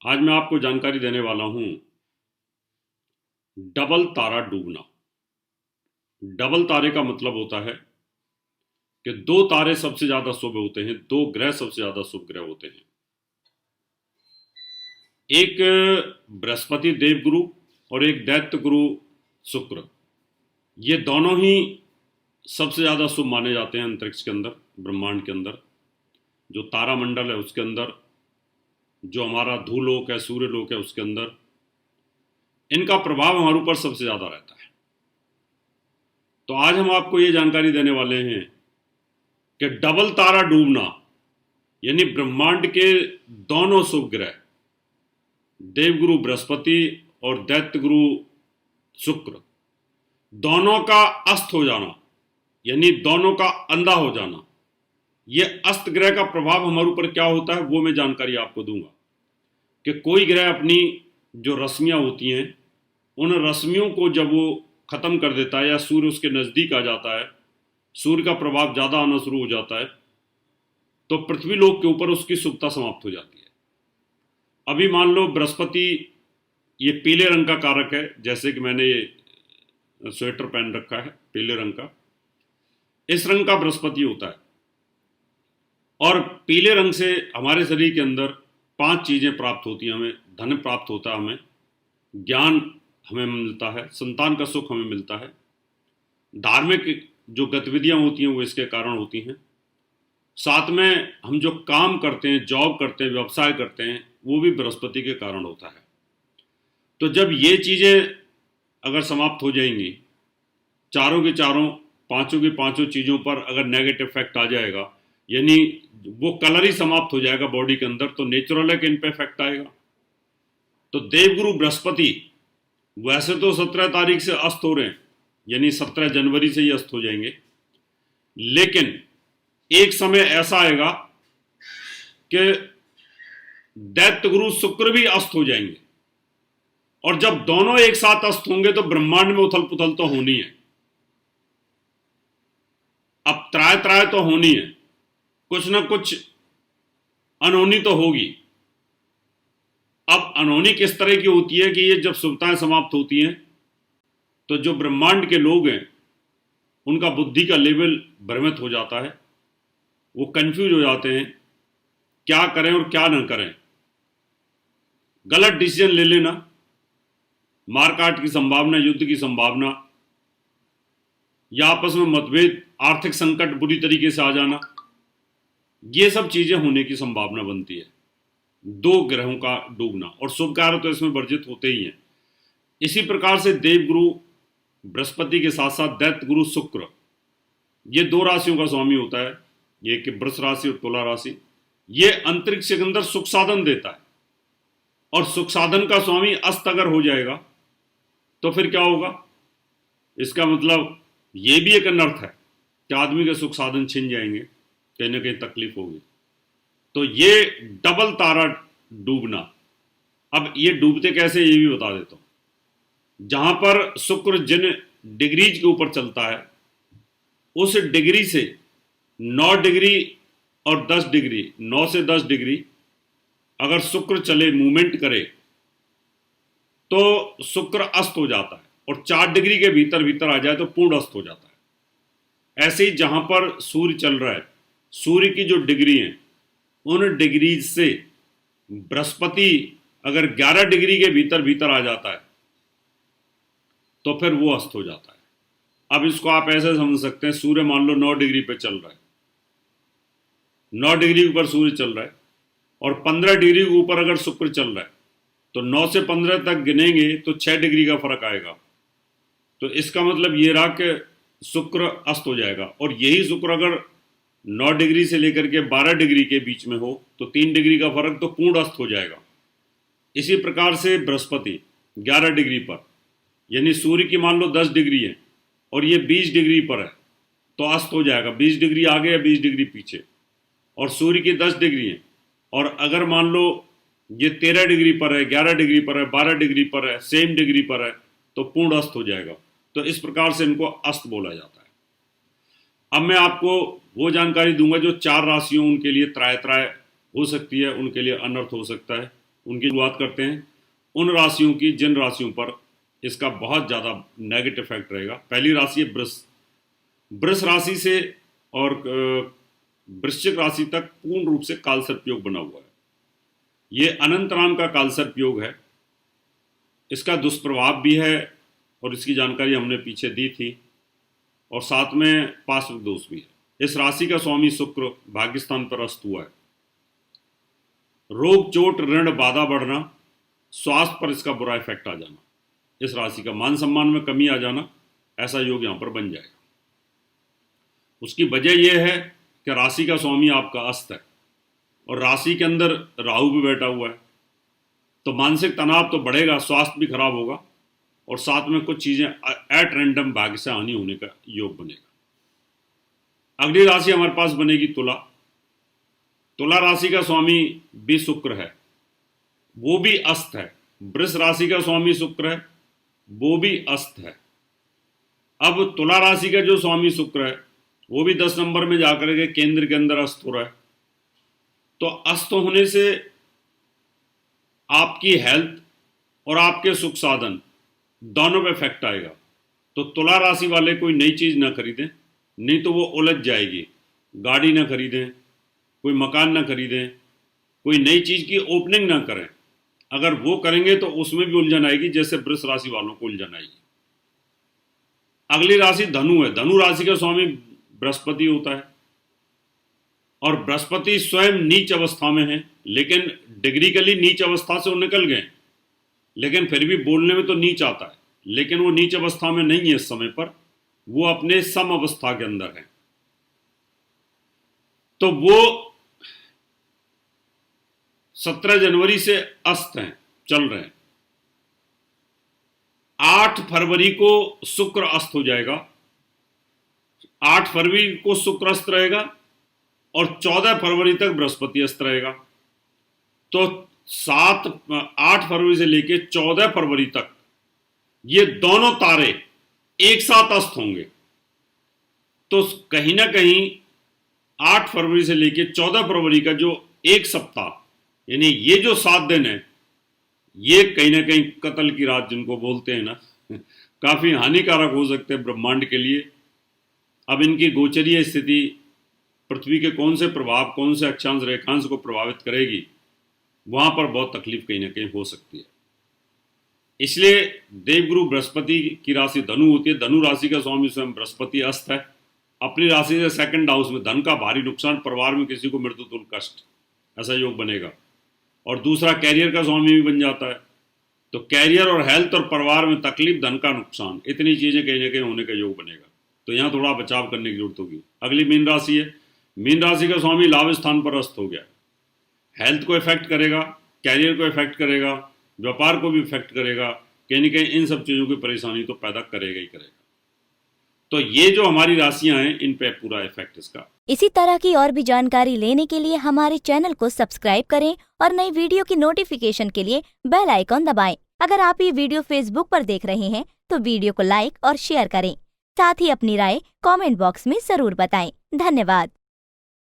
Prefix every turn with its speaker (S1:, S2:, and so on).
S1: आज मैं आपको जानकारी देने वाला हूं डबल तारा डूबना। डबल तारे का मतलब होता है कि दो तारे सबसे ज्यादा शुभ होते हैं, दो ग्रह सबसे ज्यादा शुभ ग्रह होते हैं। एक बृहस्पति देवगुरु और एक दैत्य गुरु शुक्र। ये दोनों ही सबसे ज्यादा शुभ माने जाते हैं अंतरिक्ष के अंदर, ब्रह्मांड के अंदर, जो तारा मंडल है उसके अंदर, जो हमारा धूलोक है, सूर्यलोक है, उसके अंदर इनका प्रभाव हमारे ऊपर सबसे ज्यादा रहता है। तो आज हम आपको ये जानकारी देने वाले हैं कि डबल तारा डूबना यानी ब्रह्मांड के दोनों शुभ ग्रह देवगुरु बृहस्पति और दैत्य गुरु शुक्र, दोनों का अस्त हो जाना यानी दोनों का अंधा हो जाना, ये अस्त ग्रह का प्रभाव हमारे ऊपर क्या होता है वो मैं जानकारी आपको दूंगा। कि कोई ग्रह अपनी जो रश्मियां होती हैं उन रश्मियों को जब वो खत्म कर देता है या सूर्य उसके नजदीक आ जाता है, सूर्य का प्रभाव ज्यादा आना शुरू हो जाता है, तो पृथ्वी लोक के ऊपर उसकी शुभता समाप्त हो जाती है। अभी मान लो बृहस्पति ये पीले रंग का कारक है, जैसे कि मैंने ये स्वेटर पहन रखा है पीले रंग का, इस रंग का बृहस्पति होता है। और पीले रंग से हमारे शरीर के अंदर 5 चीजें प्राप्त होती हैं। हमें धन प्राप्त होता है, हमें ज्ञान हमें मिलता है, संतान का सुख हमें मिलता है, धार्मिक जो गतिविधियां होती हैं वो इसके कारण होती हैं, साथ में हम जो काम करते हैं, जॉब करते हैं, व्यवसाय करते हैं, वो भी बृहस्पति के कारण होता है। तो जब ये चीजें अगर समाप्त हो जाएंगी, चारों की चारों, पांचों की पांचों चीजों पर अगर नेगेटिव इफेक्ट आ जाएगा, यानी वो कलर ही समाप्त हो जाएगा बॉडी के अंदर, तो नेचुरल है कि इन पे इफेक्ट आएगा। तो देवगुरु बृहस्पति वैसे तो 17 तारीख से अस्त हो रहे हैं, यानी 17 जनवरी से ही अस्त हो जाएंगे, लेकिन एक समय ऐसा आएगा कि दैत्य गुरु शुक्र भी अस्त हो जाएंगे। और जब दोनों एक साथ अस्त होंगे तो ब्रह्मांड में उथल पुथल तो होनी है। अब त्राय त्राय तो होनी है, कुछ ना कुछ अनहोनी तो होगी। अब अनहोनी किस तरह की होती है कि ये जब शुभताएं समाप्त होती हैं तो जो ब्रह्मांड के लोग हैं उनका बुद्धि का लेवल भ्रमित हो जाता है, वो कंफ्यूज हो जाते हैं, क्या करें और क्या ना करें। गलत डिसीजन ले लेना, मारकाट की संभावना, युद्ध की संभावना, या आपस में मतभेद, आर्थिक संकट बुरी तरीके से आ जाना, ये सब चीजें होने की संभावना बनती है। दो ग्रहों का डूबना, और शुभ कार्य तो इसमें वर्जित होते ही हैं। इसी प्रकार से देवगुरु बृहस्पति के साथ साथ दैत्य गुरु शुक्र, ये 2 राशियों का स्वामी होता है, ये कि वृष राशि और तुला राशि। ये अंतरिक्ष के अंदर सुख साधन देता है, और सुख साधन का स्वामी अस्त अगर हो जाएगा तो फिर क्या होगा? इसका मतलब ये भी एक अनर्थ है कि आदमी के सुख साधन छिन जाएंगे, कहीं ना कहीं तकलीफ होगी। तो ये डबल तारा डूबना, अब ये डूबते कैसे ये भी बता देता हूं। जहां पर शुक्र जिन डिग्रीज के ऊपर चलता है, उस डिग्री से 9 डिग्री और 10 डिग्री, 9 से 10 डिग्री अगर शुक्र चले, मूवमेंट करे, तो शुक्र अस्त हो जाता है, और 4 डिग्री के भीतर भीतर आ जाए तो पूर्ण अस्त हो जाता है। ऐसे ही जहां पर सूर्य चल रहा है, सूर्य की जो डिग्री है, उन डिग्री से बृहस्पति अगर 11 डिग्री के भीतर भीतर आ जाता है तो फिर वो अस्त हो जाता है। अब इसको आप ऐसे समझ सकते हैं, सूर्य मान लो 9 डिग्री पे चल रहा है, 9 डिग्री के ऊपर सूर्य चल रहा है, और 15 डिग्री के ऊपर अगर शुक्र चल रहा है, तो 9 से 15 तक गिनेंगे तो 6 डिग्री का फर्क आएगा। तो इसका मतलब ये रहा कि शुक्र अस्त हो जाएगा। और यही शुक्र अगर 9 डिग्री से लेकर के 12 डिग्री के बीच में हो तो 3 डिग्री का फर्क, तो पूर्ण अस्त हो जाएगा। इसी प्रकार से बृहस्पति 11 डिग्री पर, यानी सूर्य की मान लो 10 डिग्री है और ये 20 डिग्री पर है, तो अस्त हो जाएगा। 20 डिग्री आगे या 20 डिग्री पीछे, और सूर्य की 10 डिग्री है, और अगर मान लो ये 13 डिग्री पर है, 11 डिग्री पर है, 12 डिग्री पर है, सेम डिग्री पर है, तो पूर्ण अस्त हो जाएगा। तो इस प्रकार से इनको अस्त बोला जाता है। अब मैं आपको वो जानकारी दूंगा जो 4 राशियों उनके लिए त्राय त्राय हो सकती है, उनके लिए अनर्थ हो सकता है, उनकी शुरुआत करते हैं उन राशियों की जिन राशियों पर इसका बहुत ज़्यादा नेगेटिव इफेक्ट रहेगा। पहली राशि है वृष। वृष राशि से और वृश्चिक राशि तक पूर्ण रूप से कालसर्प योग बना हुआ है। ये अनंत नाम का कालसर्प योग है। इसका दुष्प्रभाव भी है और इसकी जानकारी हमने पीछे दी थी, और साथ में पार्श्व दोष भी है। इस राशि का स्वामी शुक्र भाग्यस्थान पर अस्त हुआ है। रोग चोट ऋण बाधा बढ़ना, स्वास्थ्य पर इसका बुरा इफेक्ट आ जाना, इस राशि का मान सम्मान में कमी आ जाना, ऐसा योग यहां पर बन जाएगा। उसकी वजह यह है कि राशि का स्वामी आपका अस्त है और राशि के अंदर राहु भी बैठा हुआ है, तो मानसिक तनाव तो बढ़ेगा, स्वास्थ्य भी खराब होगा और साथ में कुछ चीजें एट रैंडम भाग्य से हानि होने का योग बनेगा। अगली राशि हमारे पास बनेगी तुला। तुला राशि का स्वामी भी शुक्र है, वो भी अस्त है। वृष राशि का स्वामी शुक्र है, वो भी अस्त है। अब तुला राशि का जो स्वामी शुक्र है वो भी 10 नंबर में जाकर के केंद्र के अंदर अस्त हो रहा है। तो अस्त होने से आपकी हेल्थ और आपके सुख साधन दोनों पे इफेक्ट आएगा। तो तुला राशि वाले कोई नई चीज ना खरीदें, नहीं तो वो उलझ जाएगी। गाड़ी ना खरीदें, कोई मकान ना खरीदें, कोई नई चीज की ओपनिंग ना करें। अगर वो करेंगे तो उसमें भी उलझन आएगी, जैसे वृष राशि वालों को उलझन आएगी। अगली राशि धनु है। धनु राशि का स्वामी बृहस्पति होता है और बृहस्पति स्वयं नीच अवस्था में है, लेकिन डिग्रिकली नीच अवस्था से वो निकल गए, लेकिन फिर भी बोलने में तो नीच आता है, लेकिन वो नीच अवस्था में नहीं है इस समय पर, वो अपने सम अवस्था के अंदर है। तो वो 17 जनवरी से अस्त हैं, चल रहे हैं। 8 फरवरी को शुक्र अस्त हो जाएगा। 8 फरवरी को शुक्र अस्त रहेगा और 14 फरवरी तक बृहस्पति अस्त रहेगा। तो 8 फरवरी से लेकर 14 फरवरी तक ये दोनों तारे एक साथ अस्त होंगे। तो कहीं ना कहीं 8 फरवरी से लेकर 14 फरवरी का जो एक सप्ताह, यानी ये जो 7 दिन है, ये कहीं ना कहीं कत्ल की रात जिनको बोलते हैं ना, काफी हानिकारक हो सकते हैं ब्रह्मांड के लिए। अब इनकी गोचरीय स्थिति पृथ्वी के कौन से प्रभाव, कौन से अक्षांश रेखांश को प्रभावित करेगी, वहां पर बहुत तकलीफ कहीं ना कहीं हो सकती है। इसलिए देवगुरु बृहस्पति की राशि धनु होती है। धनु राशि का स्वामी स्वयं बृहस्पति अस्त है। अपनी राशि से सेकंड हाउस में धन का भारी नुकसान, परिवार में किसी को मृत्यु तुल्य कष्ट, ऐसा योग बनेगा। और दूसरा कैरियर का स्वामी भी बन जाता है। तो कैरियर और हेल्थ और परिवार में तकलीफ, धन का नुकसान, इतनी चीजें कहीं ना कहीं होने का योग बनेगा। तो यहाँ थोड़ा बचाव करने की जरूरत होगी। अगली मीन राशि है। मीन राशि का स्वामी लाभ स्थान पर अस्त हो गया। हेल्थ को इफेक्ट करेगा, कैरियर को इफेक्ट करेगा, व्यापार को भी इफेक्ट करेगा। कहीं ना कहीं इन सब चीजों की परेशानी तो पैदा करेगा ही करेगा। तो ये जो हमारी राशियां हैं, इन पे पूरा इफेक्ट इसका।
S2: इसी तरह की और भी जानकारी लेने के लिए हमारे चैनल को सब्सक्राइब करें और नई वीडियो की नोटिफिकेशन के लिए बेल आइकॉन दबाएं। अगर आप ये वीडियो फेसबुक पर देख रहे हैं तो वीडियो को लाइक और शेयर करें। साथ ही अपनी राय कमेंट बॉक्स में जरूर बताएं। धन्यवाद।